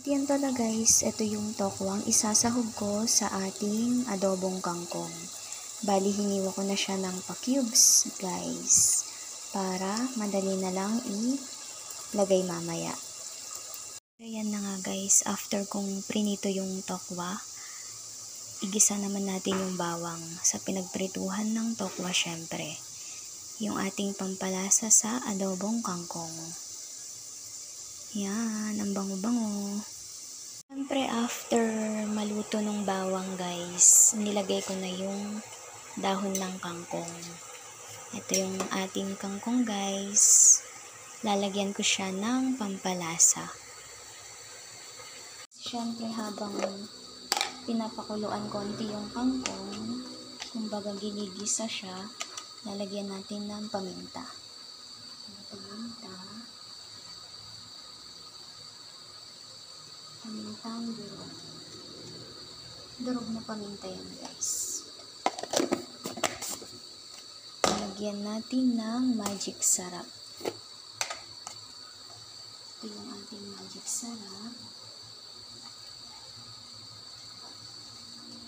Yan pala guys, ito yung tokwang isasahog ko sa ating adobong kangkong. Bali, hiniwa ko na siya ng pa-cubes guys, para madali na lang ilagay mamaya. Ayan na nga guys, after kong prinito yung tokwa, igisa naman natin yung bawang sa pinagprituhan ng tokwa syempre. Yung ating pampalasa sa adobong kangkong. Yan, ang bango-bango. Siyempre, after maluto ng bawang guys, nilagay ko na yung dahon ng kangkong. Ito yung ating kangkong guys. Lalagyan ko siya ng pampalasa. Siyempre, habang pinapakuluan konti yung kangkong, kumbaga ginigisa siya, lalagyan natin ng paminta. Pamintang durog. Durog na paminta yan guys. Lagyan natin ng magic sarap. Ito yung ating magic sarap.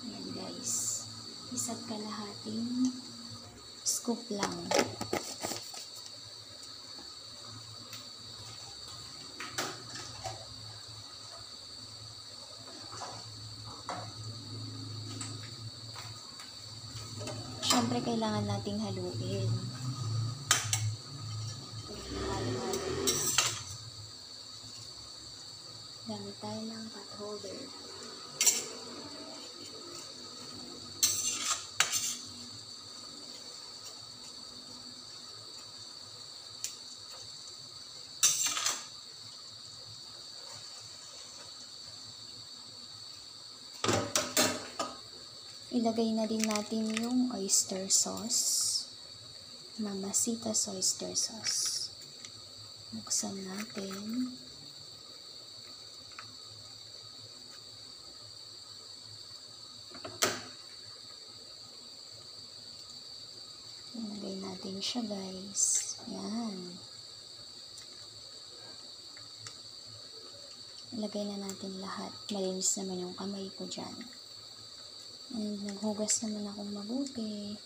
Ayan guys. Isa't kalahating scoop lang. Siyempre, kailangan nating haluin. Gamit tayo ng pot holder. Ilagay na din natin yung oyster sauce. Mamacita's oyster sauce. Buksan natin. Ilagay natin siya guys. Yan. Ilagay na natin lahat. Malinis naman yung kamay ko dyan. And naghugas naman akong mabuti.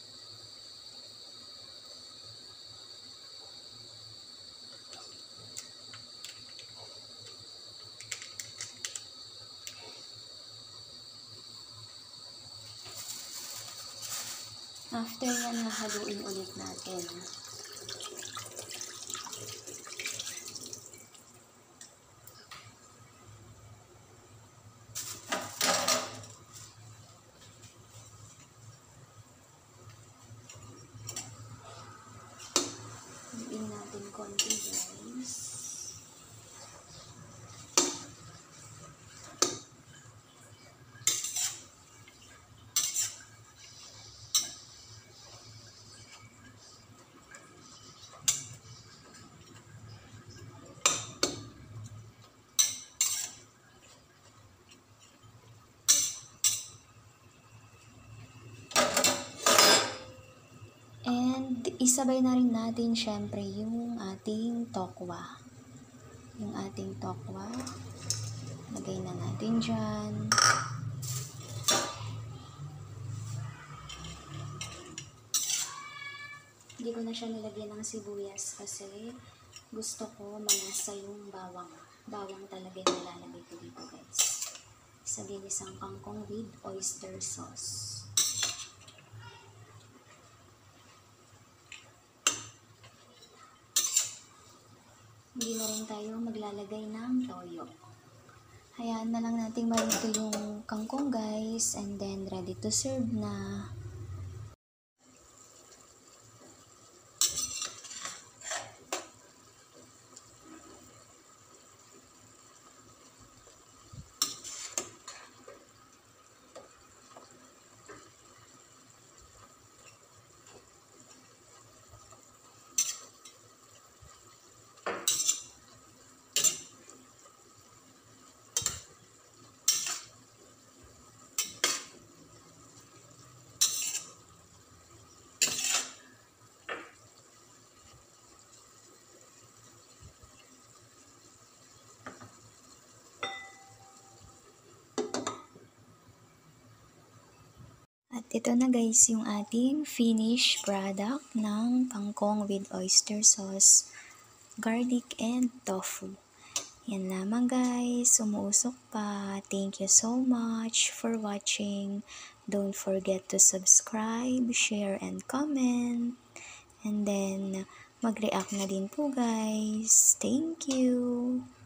After yan, haluin ulit natin. Haluin natin konti guys. And isabay na rin natin syempre yung ating tokwa. Yung ating tokwa. Lagay na natin dyan. Hindi ko na siya nilagyan ng sibuyas kasi gusto ko malasa yung bawang. Bawang talaga yung nilalagay ko dito guys. Sa ginisang kangkong with oyster sauce. Hindi na rin tayo maglalagay ng toyo. Hayaan na lang natin maluto yung kangkong guys, and then ready to serve na. ito na guys yung ating finished product ng kangkong with oyster sauce, garlic, and tofu. Yan lamang guys, umuusok pa. Thank you so much for watching. Don't forget to subscribe, share, and comment. And then, mag-react na din po guys. Thank you!